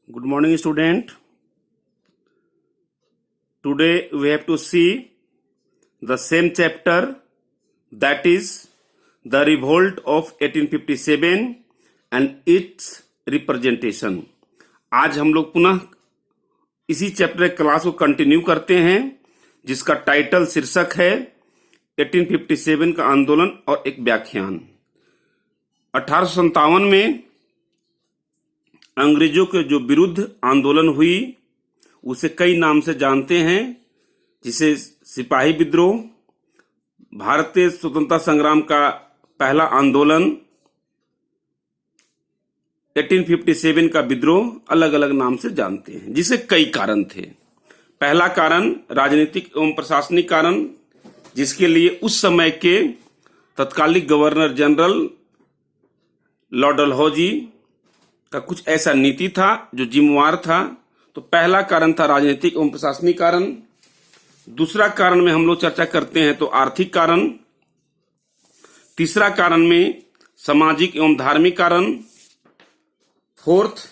Good morning, student. Today we have to see the same chapter, that is the revolt of 1857 and its representation. आज हम लोग पुनः इसी chapter class को continue करते हैं जिसका टाइटल शीर्षक है 1857 का आंदोलन और एक व्याख्यान। 1857 में अंग्रेजों के जो विरुद्ध आंदोलन हुई उसे कई नाम से जानते हैं, जिसे सिपाही विद्रोह, भारतीय स्वतंत्रता संग्राम का पहला आंदोलन, 1857 का विद्रोह, अलग अलग नाम से जानते हैं, जिसे कई कारण थे। पहला कारण राजनीतिक एवं प्रशासनिक कारण, जिसके लिए उस समय के तत्कालिक गवर्नर जनरल लॉर्ड डलहौजी का कुछ ऐसा नीति था जो जिम्मेवार था। तो पहला कारण था राजनीतिक एवं प्रशासनिक कारण। दूसरा कारण में हम लोग चर्चा करते हैं तो आर्थिक कारण। तीसरा कारण में सामाजिक एवं धार्मिक कारण। फोर्थ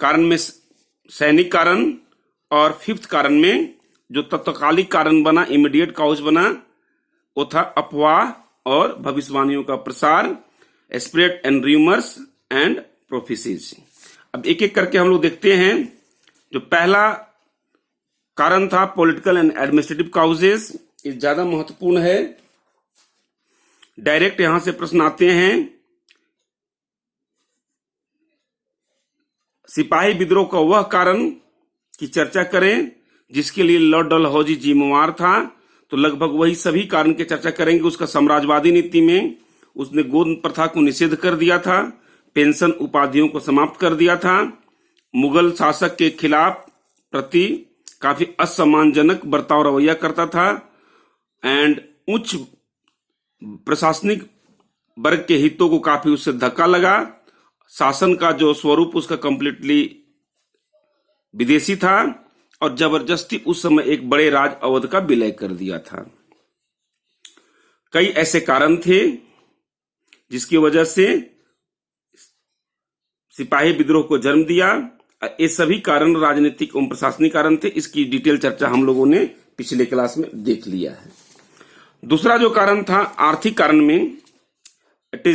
कारण में सैनिक कारण। और फिफ्थ कारण में जो तत्कालिक कारण बना, इमीडिएट काउज बना, वो था अफवाह और भविष्यवाणियों का प्रसार, spread and rumours and prophecies. अब एक एक करके हम लोग देखते हैं। जो पहला कारण था पॉलिटिकल एंड एडमिनिस्ट्रेटिव काउजेस, ये ज्यादा महत्वपूर्ण है। डायरेक्ट यहां से प्रश्न आते हैं। सिपाही विद्रोह का वह कारण की चर्चा करें जिसके लिए लॉर्ड डलहौजी जिम्मेवार था, तो लगभग वही सभी कारण की चर्चा करेंगे। उसका साम्राज्यवादी नीति में उसने गोद प्रथा को निषेध कर दिया था, पेंशन उपाधियों को समाप्त कर दिया था, मुगल शासक के खिलाफ प्रति काफी असम्मानजनक बर्ताव रवैया करता था, एंड उच्च प्रशासनिक वर्ग के हितों को काफी उससे धक्का लगा। शासन का जो स्वरूप उसका कंप्लीटली विदेशी था और जबरदस्ती उस समय एक बड़े राज अवध का विलय कर दिया था। कई ऐसे कारण थे जिसकी वजह से सिपाही विद्रोह को जन्म दिया। ये सभी कारण राजनीतिक एवं प्रशासनिक कारण थे। इसकी डिटेल चर्चा हम लोगों ने पिछले क्लास में देख लिया है। दूसरा जो कारण था आर्थिक कारण में, it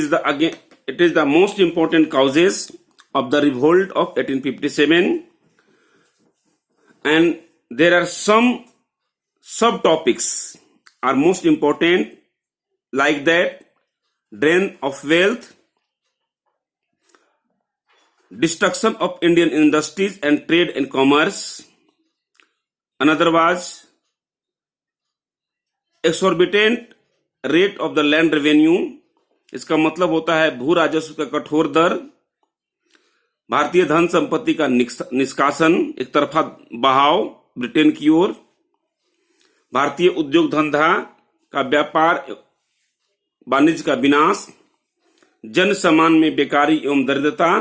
is the most important causes of the revolt of 1857 and there are some sub topics are most important like that drain of wealth, destruction of Indian industries and trade and commerce. Another was exorbitant rate of the land revenue. इसका मतलब होता है भू राजस्व का कठोर दर, भारतीय धन संपत्ति का निष्कासन, एक तरफा बहाव ब्रिटेन की ओर, भारतीय उद्योग धंधा का व्यापार वाणिज्य का विनाश, जन समान में बेकारी एवं दरिद्रता,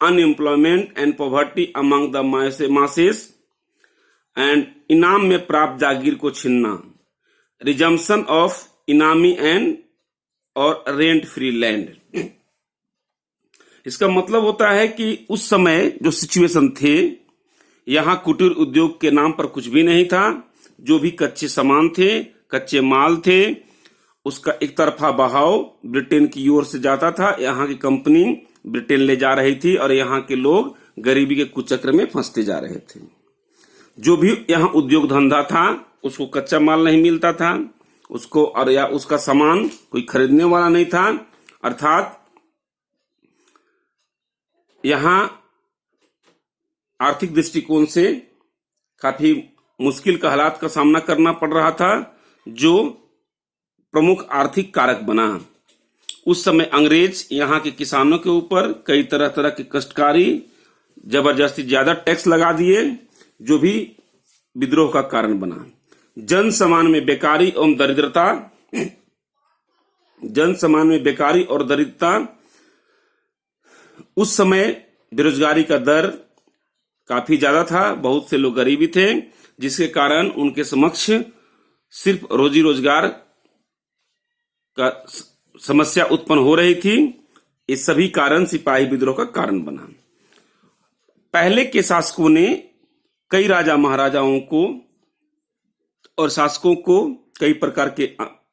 unemployment and poverty among the masses, and इनाम में प्राप्त जागीर को छीनना, रिजम्पशन ऑफ इनामी एंड और रेंट फ्री लैंड। इसका मतलब होता है कि उस समय जो सिचुएशन थे, यहां कुटीर उद्योग के नाम पर कुछ भी नहीं था। जो भी कच्चे सामान थे, कच्चे माल थे, उसका एक तरफा बहाव ब्रिटेन की ओर से जाता था। यहां की कंपनी ब्रिटेन ले जा रही थी और यहां के लोग गरीबी के कुचक्र में फंसते जा रहे थे। जो भी यहां उद्योग धंधा था उसको कच्चा माल नहीं मिलता था, उसको और या उसका सामान कोई खरीदने वाला नहीं था। अर्थात यहां आर्थिक दृष्टिकोण से काफी मुश्किल का हालात का सामना करना पड़ रहा था, जो प्रमुख आर्थिक कारक बना। उस समय अंग्रेज यहाँ के किसानों के ऊपर कई तरह तरह की कष्टकारी जबरदस्ती ज्यादा टैक्स लगा दिए, जो भी विद्रोह का कारण बना। जन समान में बेकारी एवं दरिद्रता, जन समान में बेकारी और दरिद्रता, उस समय बेरोजगारी का दर काफी ज्यादा था, बहुत से लोग गरीबी थे, जिसके कारण उनके समक्ष सिर्फ रोजी रोजगार का समस्या उत्पन्न हो रही थी। ये सभी कारण सिपाही विद्रोह का कारण बना। पहले के शासकों ने कई राजा महाराजाओं को और शासकों को कई प्रकार के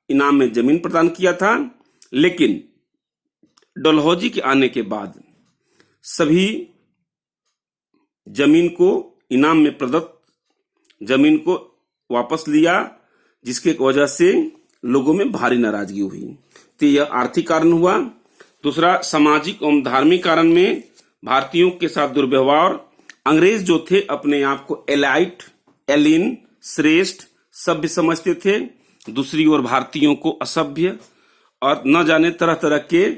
इनाम में जमीन प्रदान किया था, लेकिन डलहौजी के आने के बाद सभी जमीन को इनाम में प्रदत्त जमीन को वापस लिया, जिसके वजह से लोगों में भारी नाराजगी हुई। तो यह आर्थिक कारण हुआ। दूसरा, सामाजिक एवं धार्मिक कारण में भारतीयों के साथ दुर्व्यवहार। अंग्रेज जो थे अपने आप को एलाइट, एलिन, श्रेष्ठ, सभ्य समझते थे। दूसरी ओर भारतीयों को असभ्य और न जाने तरह तरह के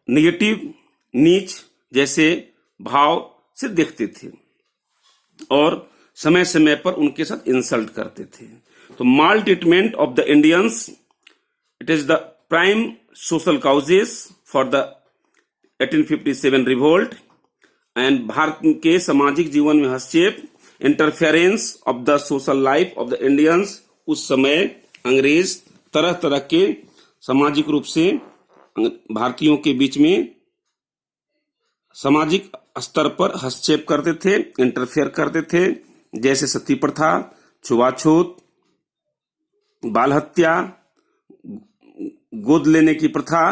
नेगेटिव, नीच जैसे भाव से देखते थे और समय समय पर उनके साथ इंसल्ट करते थे। तो maltreatment of the Indians, it is the prime social causes for the 1857 रिवोल्ट। एंड भारत के सामाजिक जीवन में हस्तक्षेप, interference of the social life of the Indians. उस समय अंग्रेज तरह तरह के सामाजिक रूप से भारतीयों के बीच में सामाजिक स्तर पर हस्तक्षेप करते थे, इंटरफेयर करते थे, जैसे सती प्रथा, छुआछूत, बाल हत्या, गोद लेने की प्रथा,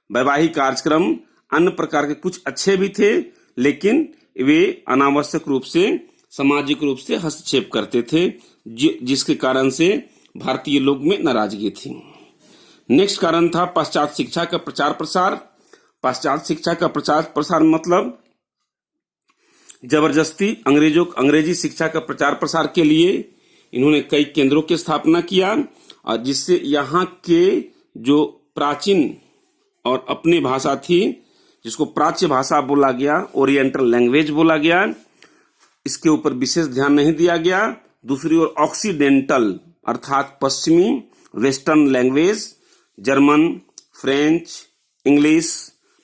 वैवाहिक कार्यक्रम, अन्य प्रकार के कुछ अच्छे भी थे, लेकिन वे अनावश्यक रूप से सामाजिक रूप से हस्तक्षेप करते थे, जिसके कारण से भारतीय लोग में नाराजगी थी। नेक्स्ट कारण था पाश्चात्य शिक्षा का प्रचार प्रसार। पाश्चात्य शिक्षा का प्रचार प्रसार मतलब जबरदस्ती अंग्रेजी शिक्षा का प्रचार प्रसार के लिए इन्होंने कई केंद्रों की स्थापना किया, और जिससे यहाँ के जो प्राचीन और अपनी भाषा थी, जिसको प्राच्य भाषा बोला गया, ओरिएंटल लैंग्वेज बोला गया, इसके ऊपर विशेष ध्यान नहीं दिया गया। दूसरी ओर ऑक्सीडेंटल अर्थात पश्चिमी, western language, German, French, English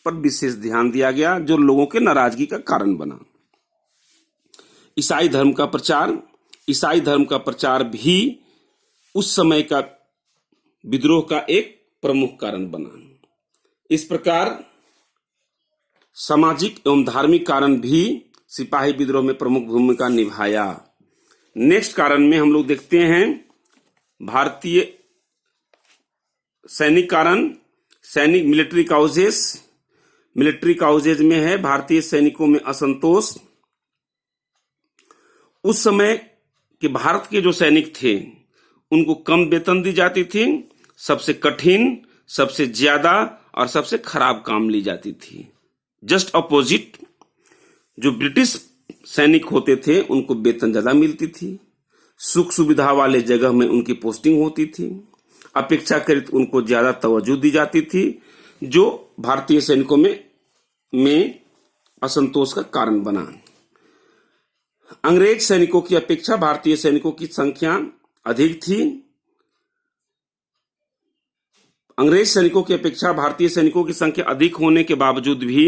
पर विशेष ध्यान दिया गया, जो लोगों के नाराजगी का कारण बना। ईसाई धर्म का प्रचार। ईसाई धर्म का प्रचार भी उस समय का विद्रोह का एक प्रमुख कारण बना। इस प्रकार सामाजिक एवं धार्मिक कारण भी सिपाही विद्रोह में प्रमुख भूमिका निभाया। नेक्स्ट कारण में हम लोग देखते हैं भारतीय सैनिक कारण, सैनिक मिलिट्री काउजेस। मिलिट्री काउजेज में है भारतीय सैनिकों में असंतोष। उस समय के भारत के जो सैनिक थे उनको कम वेतन दी जाती थी, सबसे कठिन, सबसे ज्यादा और सबसे खराब काम ली जाती थी। जस्ट अपोजिट जो ब्रिटिश सैनिक होते थे उनको वेतन ज्यादा मिलती थी, सुख सुविधा वाले जगह में उनकी पोस्टिंग होती थी, अपेक्षाकृत उनको ज्यादा तवज्जो दी जाती थी, जो भारतीय सैनिकों में असंतोष का कारण बना। अंग्रेज सैनिकों की अपेक्षा भारतीय सैनिकों की संख्या अधिक थी। अंग्रेज सैनिकों की अपेक्षा भारतीय सैनिकों की संख्या अधिक होने के बावजूद भी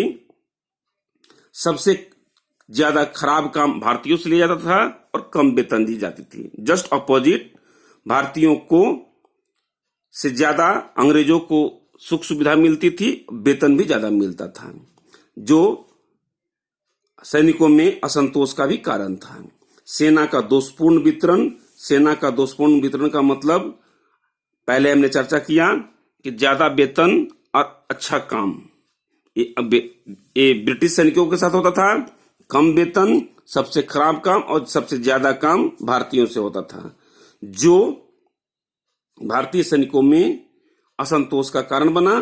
सबसे ज्यादा खराब काम भारतीयों से लिया जाता था और कम वेतन दी जाती थी। जस्ट अपोजिट, भारतीयों को से ज्यादा अंग्रेजों को सुख सुविधा मिलती थी, वेतन भी ज्यादा मिलता था, जो सैनिकों में असंतोष का भी कारण था। सेना का दोषपूर्ण वितरण। सेना का दोषपूर्ण वितरण का मतलब पहले हमने चर्चा किया कि ज्यादा वेतन और अच्छा काम, ये ब्रिटिश सैनिकों के साथ होता था। कम वेतन, सबसे खराब काम और सबसे ज्यादा काम भारतीयों से होता था, जो भारतीय सैनिकों में असंतोष का कारण बना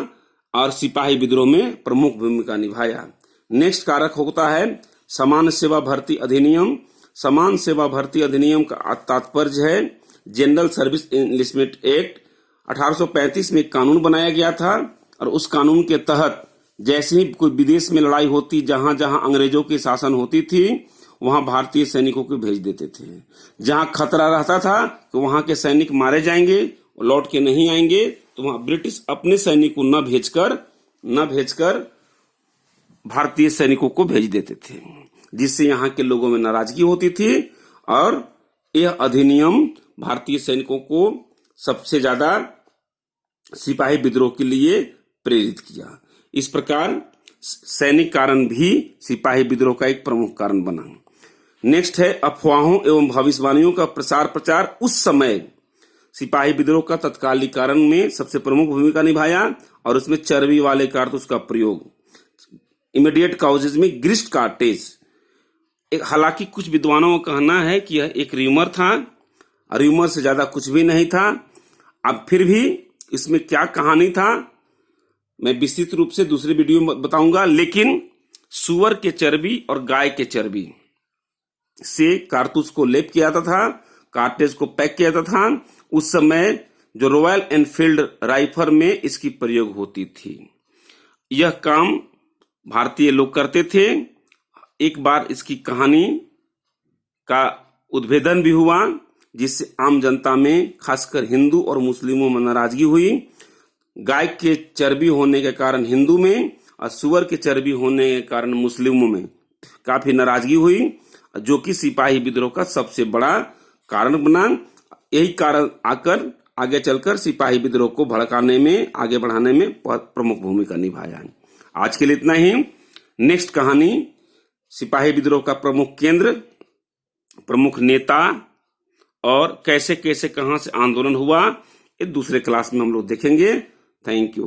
और सिपाही विद्रोह में प्रमुख भूमिका निभाया। नेक्स्ट कारक होता है समान सेवा भर्ती अधिनियम। समान सेवा भर्ती अधिनियम का तात्पर्य है जनरल सर्विस इनलिस्टमेंट एक्ट। 1835 में कानून बनाया गया था और उस कानून के तहत जैसे ही कोई विदेश में लड़ाई होती, जहां जहां अंग्रेजों की शासन होती थी, वहां भारतीय सैनिकों को भेज देते थे। जहां खतरा रहता था कि वहां के सैनिक मारे जाएंगे, लौट के नहीं आएंगे, तो वहां ब्रिटिश अपने सैनिक को न भेजकर भारतीय सैनिकों को भेज देते थे, जिससे यहाँ के लोगों में नाराजगी होती थी और यह अधिनियम भारतीय सैनिकों को सबसे ज्यादा सिपाही विद्रोह के लिए प्रेरित किया। इस प्रकार सैनिक कारण भी सिपाही विद्रोह का एक प्रमुख कारण बना। नेक्स्ट है अफवाहों एवं भविष्यवाणियों का प्रसार प्रचार उस समय सिपाही विद्रोह का तत्कालिक कारण में सबसे प्रमुख भूमिका निभाया और उसमें चर्बी वाले कारतूस का प्रयोग, इमीडिएट काउजेज में ग्रिस्ट कार्टेज। हालांकि कुछ विद्वानों का कहना है कि यह एक र्यूमर था, र्यूमर से ज्यादा कुछ भी नहीं था। अब फिर भी इसमें क्या कहानी था मैं विस्तृत रूप से दूसरे वीडियो में बताऊंगा, लेकिन सुअर के चर्बी और गाय के चर्बी से कारतूस को लेप किया जाता था, कार्टेज को पैक किया जाता था। उस समय जो रॉयल एनफील्ड राइफल में इसकी प्रयोग होती थी। यह काम भारतीय लोग करते थे। एक बार इसकी कहानी का उद्भेदन भी हुआ, जिससे आम जनता में खासकर हिंदू और मुस्लिमों में नाराजगी हुई। गाय के चर्बी होने के कारण हिंदू में और सुअर के चर्बी होने के कारण मुस्लिमों में काफी नाराजगी हुई, जो कि सिपाही विद्रोह का सबसे बड़ा कारण बना। यही कारण आगे चलकर सिपाही विद्रोह को भड़काने में, आगे बढ़ाने में प्रमुख भूमिका निभाया। आज के लिए इतना ही। नेक्स्ट कहानी सिपाही विद्रोह का प्रमुख केंद्र, प्रमुख नेता और कैसे कैसे कहां से आंदोलन हुआ, ये दूसरे क्लास में हम लोग देखेंगे। Thank you.